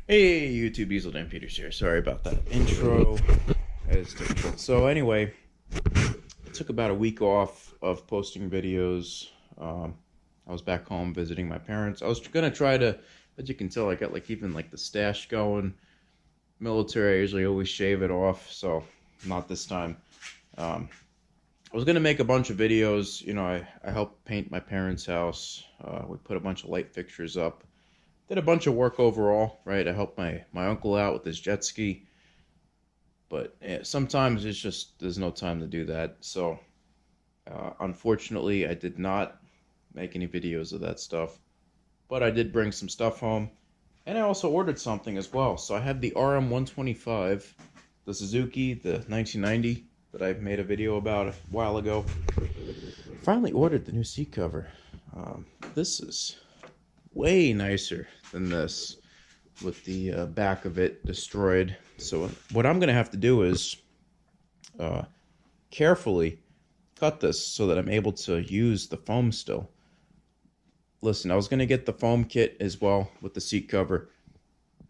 Hey YouTube, Diesel Dan Peters here. Sorry about that intro. So anyway, I took about a week off of posting videos. I was back home visiting my parents. I was gonna try to, as you can tell, I got even the stash going. Military, I usually always shave it off, so not this time. I was gonna make a bunch of videos. I helped paint my parents' house. We put a bunch of light fixtures up. Did a bunch of work overall, right? I helped my uncle out with his jet ski. But sometimes it's just, there's no time to do that. So, unfortunately, I did not make any videos of that stuff. But I did bring some stuff home. And I also ordered something as well. So I have the RM125, the Suzuki, the 1990 that I made a video about a while ago. Finally ordered the new seat cover. This is way nicer than this, with the back of it destroyed. So what I'm gonna have to do is carefully cut this so that I'm able to use the foam still. Listen, I was gonna get the foam kit as well with the seat cover.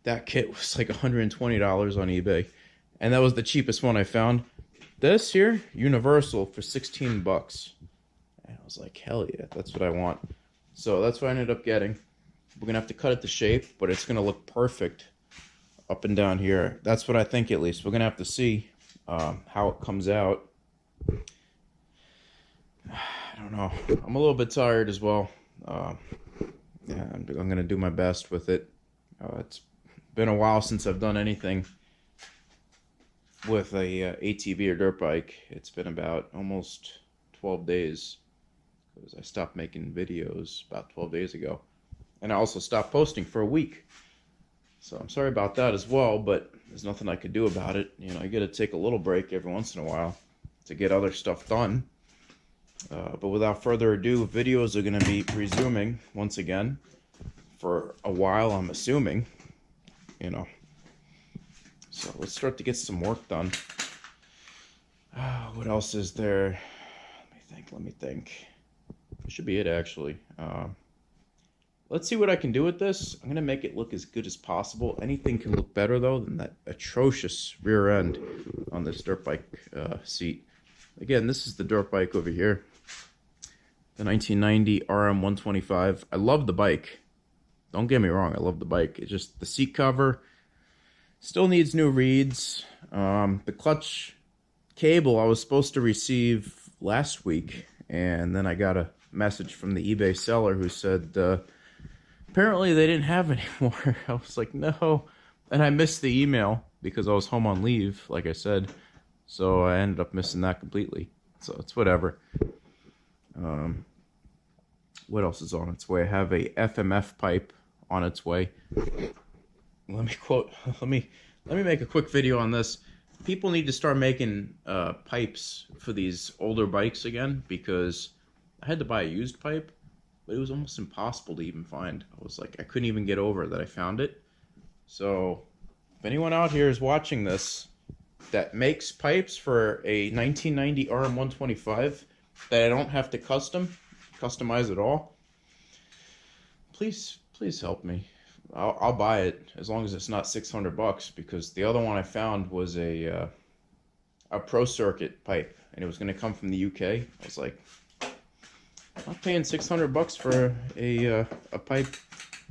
That kit was like $120 on eBay, and that was the cheapest one I found. This here, universal, for 16 bucks. And I was like, hell yeah, that's what I want. So that's what I ended up getting. We're going to have to cut it to shape, but it's going to look perfect up and down here. That's what I think, at least. We're going to have to see how it comes out. I don't know. I'm a little bit tired as well. Yeah, I'm going to do my best with it. It's been a while since I've done anything with a ATV or dirt bike. It's been about almost 12 days because I stopped making videos about 12 days ago. And I also stopped posting for a week. So I'm sorry about that as well, but there's nothing I could do about it. I gotta take a little break every once in a while to get other stuff done. But without further ado, videos are gonna be resuming once again for a while, I'm assuming. So let's start to get some work done. What else is there? Let me think. That should be it, actually. Let's see what I can do with this. I'm going to make it look as good as possible. Anything can look better, though, than that atrocious rear end on this dirt bike seat. Again, this is the dirt bike over here. The 1990 RM125. I love the bike. Don't get me wrong, I love the bike. It's just the seat cover still needs new reeds. The clutch cable I was supposed to receive last week, and then I got a message from the eBay seller who said apparently they didn't have any more. I was like, no. And I missed the email because I was home on leave, like I said. So I ended up missing that completely. So it's whatever. What else is on its way? I have a FMF pipe on its way. Let me make a quick video on this. People need to start making pipes for these older bikes again, because I had to buy a used pipe, but it was almost impossible to even find. I was like, I couldn't even get over that I found it. So if anyone out here is watching this that makes pipes for a 1990 RM125 that I don't have to customize at all, please help me. I'll buy it as long as it's not 600 bucks, because the other one I found was a Pro Circuit pipe, and it was going to come from the UK. I was like, I'm not paying 600 bucks for a pipe.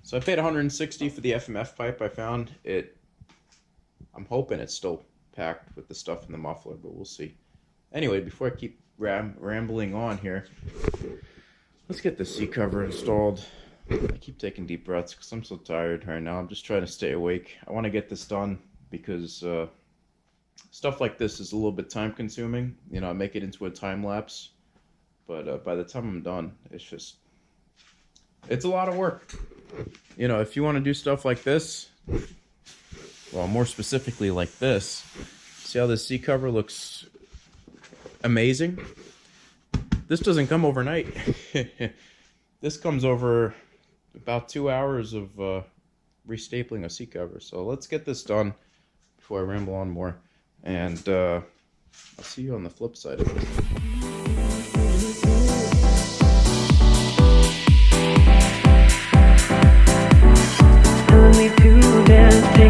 So I paid 160 for the FMF pipe I found. I'm hoping it's still packed with the stuff in the muffler, but we'll see. Anyway, before I keep rambling on here, let's get the seat cover installed. I keep taking deep breaths because I'm so tired right now. I'm just trying to stay awake. I want to get this done because stuff like this is a little bit time consuming. I make it into a time lapse, but by the time I'm done, it's a lot of work. If you want to do stuff like this, well, more specifically like this, see how this seat cover looks amazing? This doesn't come overnight. This comes over about 2 hours of restapling a seat cover. So let's get this done before I ramble on more. And I'll see you on the flip side of this. Only to dance.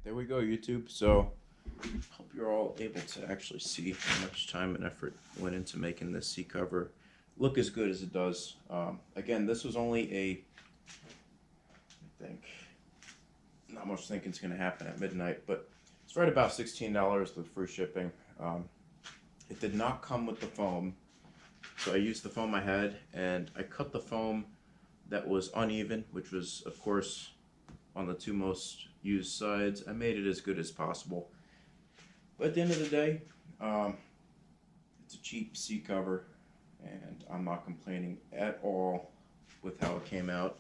there we go, YouTube. So hope you're all able to actually see how much time and effort went into making this seat cover look as good as it does. Again, this was only I think, not much thinking is going to happen at midnight, but it's right about $16 with free shipping. It did not come with the foam, so I used the foam I had, and I cut the foam that was uneven, which was, of course, on the two most used sides. I made it as good as possible. But at the end of the day, it's a cheap seat cover, and I'm not complaining at all with how it came out.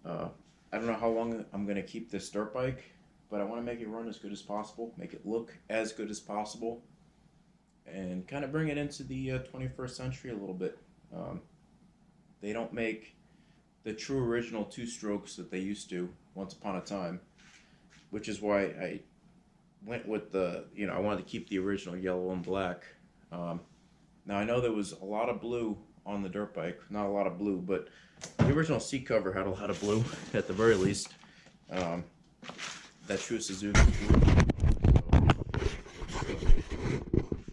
I don't know how long I'm going to keep this dirt bike, but I want to make it run as good as possible, make it look as good as possible, and kind of bring it into the 21st century a little bit. They don't make the true original two-strokes that they used to once upon a time, which is why I went with the, I wanted to keep the original yellow and black. Now I know there was a lot of blue on the dirt bike, not a lot of blue, but the original seat cover had a lot of blue at the very least. That true Suzuki.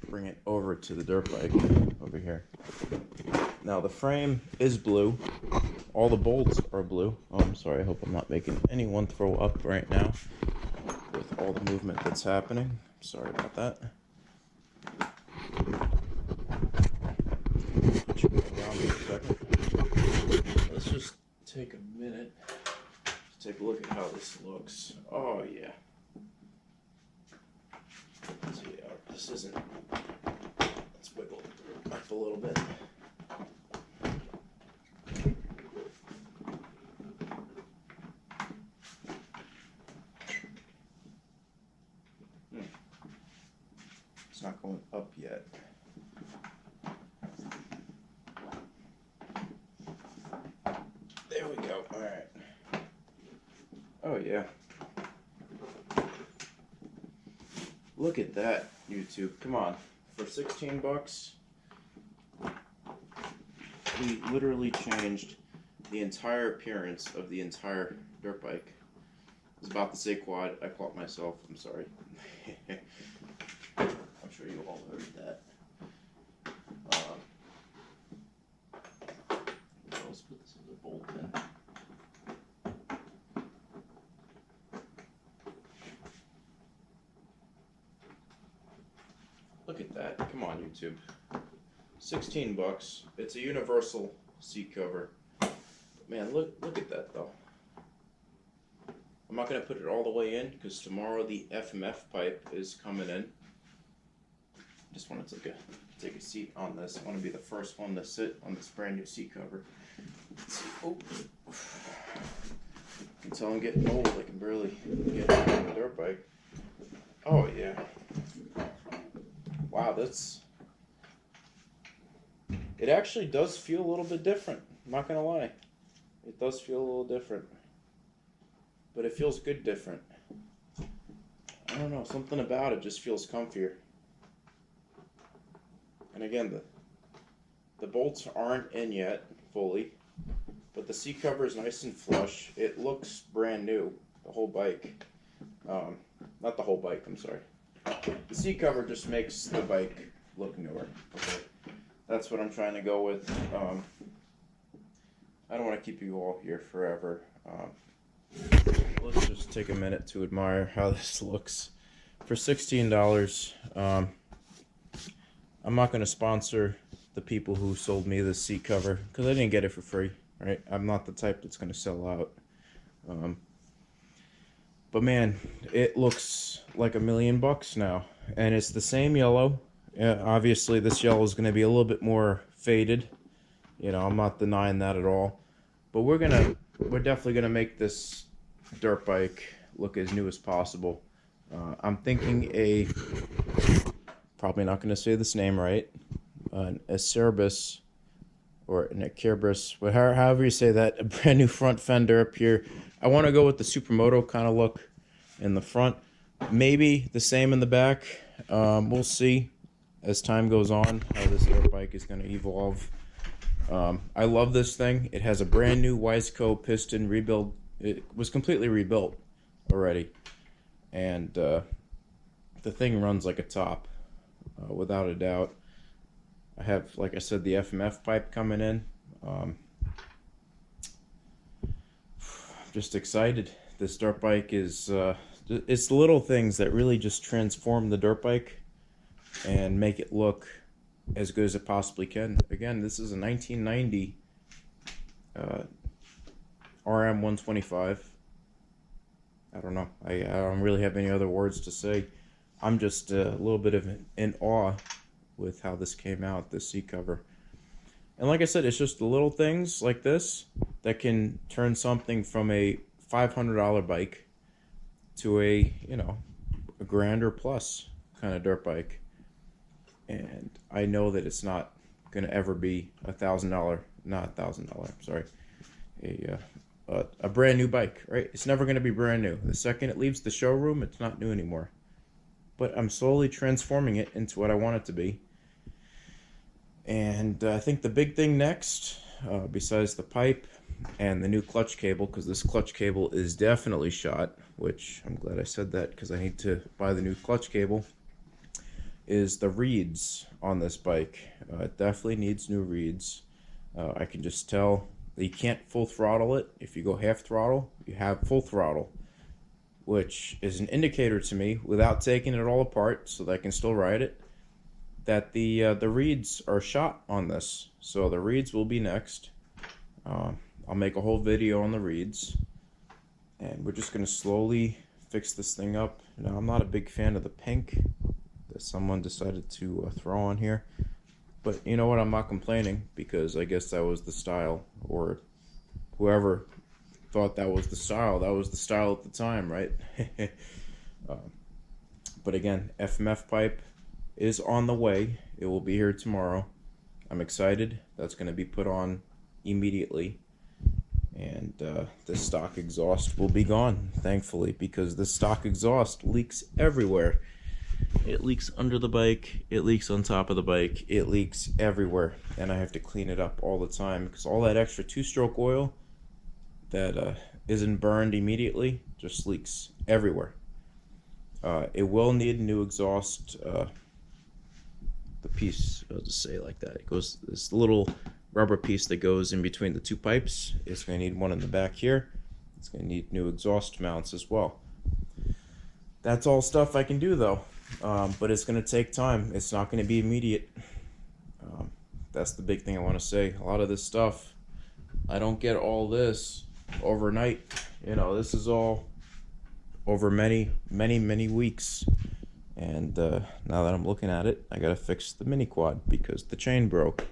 Bring it over to the dirt bike over here. Now the frame is blue. All the bolts are blue. Oh, I'm sorry. I hope I'm not making anyone throw up right now with all the movement that's happening. Sorry about that. Put you down for a second. Let's just take a minute to take a look at how this looks. Oh yeah. So yeah, this isn't. Let's wiggle it up a little bit. It's not going up yet. There we go. All right. Oh yeah. Look at that, YouTube. Come on. For 16 bucks, we literally changed the entire appearance of the entire dirt bike. I was about to say quad. I caught myself. I'm sorry. I'm sure you all heard that. Let's put this other bolt in. Look at that. Come on, YouTube. 16 bucks. It's a universal seat cover. Man, look at that though. I'm not going to put it all the way in because tomorrow the FMF pipe is coming in. Just want to take a seat on this. I want to be the first one to sit on this brand new seat cover. Let's see. Oh, you can tell I'm getting old. I can barely get on the dirt bike. Oh yeah. Wow, it actually does feel a little bit different. I'm not gonna lie. It does feel a little different. But it feels good different. I don't know, something about it just feels comfier. And again, the bolts aren't in yet fully, but the seat cover is nice and flush. It looks brand new, the whole bike. Not the whole bike, I'm sorry. The seat cover just makes the bike look newer. Okay, that's what I'm trying to go with. I don't want to keep you all here forever. Let's just take a minute to admire how this looks. For $16, I'm not going to sponsor the people who sold me this seat cover because I didn't get it for free, right? I'm not the type that's going to sell out. But man, it looks like $1 million now, and it's the same yellow. Obviously, this yellow is going to be a little bit more faded. I'm not denying that at all. But we're definitely gonna make this dirt bike look as new as possible. I'm thinking probably not gonna say this name right, an Acerbis or an Acerbis, however you say that, a brand new front fender up here. I want to go with the Supermoto kind of look in the front, maybe the same in the back. We'll see as time goes on how this dirt bike is going to evolve. I love this thing. It has a brand new Wiseco piston rebuild. It was completely rebuilt already. and the thing runs like a top, without a doubt. I have, like I said, the FMF pipe coming in. I'm just excited. This dirt bike is, it's the little things that really just transform the dirt bike and make it look as good as it possibly can. Again, this is a 1990 RM125. I don't know. I don't really have any other words to say. I'm just a little bit of in awe with how this came out, this seat cover. And like I said, it's just the little things like this that can turn something from a $500 bike to a, you know, a grand or plus kind of dirt bike. And I know that it's not going to ever be $1,000, sorry, a brand new bike, right? It's never going to be brand new. The second it leaves the showroom, it's not new anymore. But I'm slowly transforming it into what I want it to be. And I think the big thing next, besides the pipe and the new clutch cable, because this clutch cable is definitely shot, which I'm glad I said that because I need to buy the new clutch cable, is the reeds on this bike. It definitely needs new reeds. I can just tell that you can't full throttle it. If you go half throttle, you have full throttle, which is an indicator to me, without taking it all apart so that I can still ride it, that the reeds are shot on this. So the reeds will be next. I'll make a whole video on the reeds, and we're just going to slowly fix this thing up. Now, I'm not a big fan of the pink that someone decided to throw on here, but you know what, I'm not complaining, because I guess that was the style, or whoever thought that was the style at the time, right? But again, FMF pipe is on the way. It will be here tomorrow. I'm excited. That's going to be put on immediately. And this stock exhaust will be gone, thankfully, because this stock exhaust leaks everywhere. It leaks under the bike, it leaks on top of the bike, it leaks everywhere. And I have to clean it up all the time, because all that extra two-stroke oil that isn't burned immediately just leaks everywhere. It will need a new exhaust. The piece, I'll just say it like that, it goes, this little rubber piece that goes in between the two pipes, it's going to need one in the back here. It's going to need new exhaust mounts as well. That's all stuff I can do though, but it's going to take time. It's not going to be immediate. That's the big thing I want to say. A lot of this stuff, I don't get all this overnight. You know, this is all over many weeks. And now that I'm looking at it, I gotta fix the mini quad because the chain broke.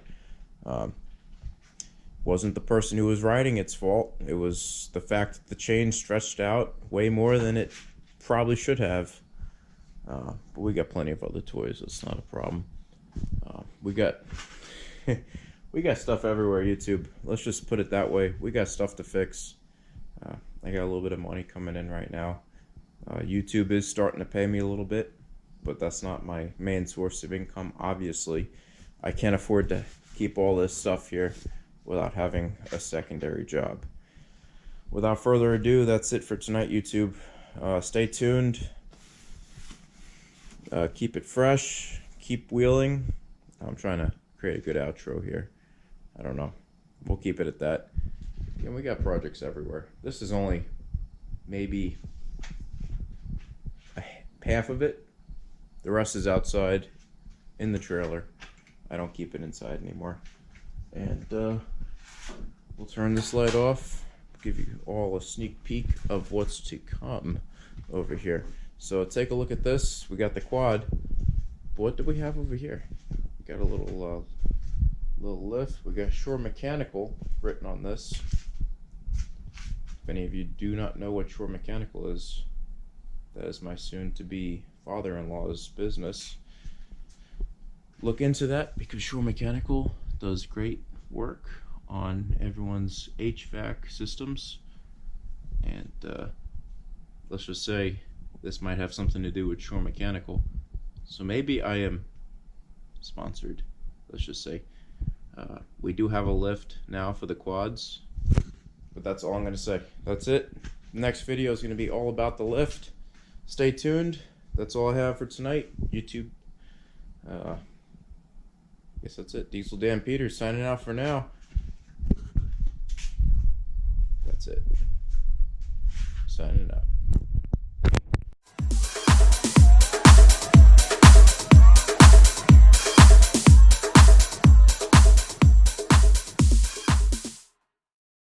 Wasn't the person who was riding its fault. It was the fact that the chain stretched out way more than it probably should have. But we got plenty of other toys. It's not a problem. We got we got stuff everywhere, YouTube. Let's just put it that way. We got stuff to fix. I got a little bit of money coming in right now. YouTube is starting to pay me a little bit, but that's not my main source of income, obviously. I can't afford to keep all this stuff here without having a secondary job. Without further ado, that's it for tonight, YouTube. Stay tuned. Keep it fresh. Keep wheeling. I'm trying to create a good outro here. I don't know. We'll keep it at that. And we got projects everywhere. This is only maybe half of it. The rest is outside in the trailer. I don't keep it inside anymore. And we'll turn this light off, give you all a sneak peek of what's to come over here. So take a look at this. We got the quad. What do we have over here? We got a little lift. We got Shore Mechanical written on this. If any of you do not know what Shore Mechanical is, that is my soon-to-be father-in-law's business. Look into that, because Shore Mechanical does great work on everyone's HVAC systems. And let's just say this might have something to do with Shore Mechanical. So maybe I am sponsored, let's just say. We do have a lift now for the quads, but that's all I'm going to say. That's it. The next video is going to be all about the lift. stay tuned. That's all I have for tonight. YouTube. Guess that's it. Diesel Dan Peters signing out for now. That's it. Signing out.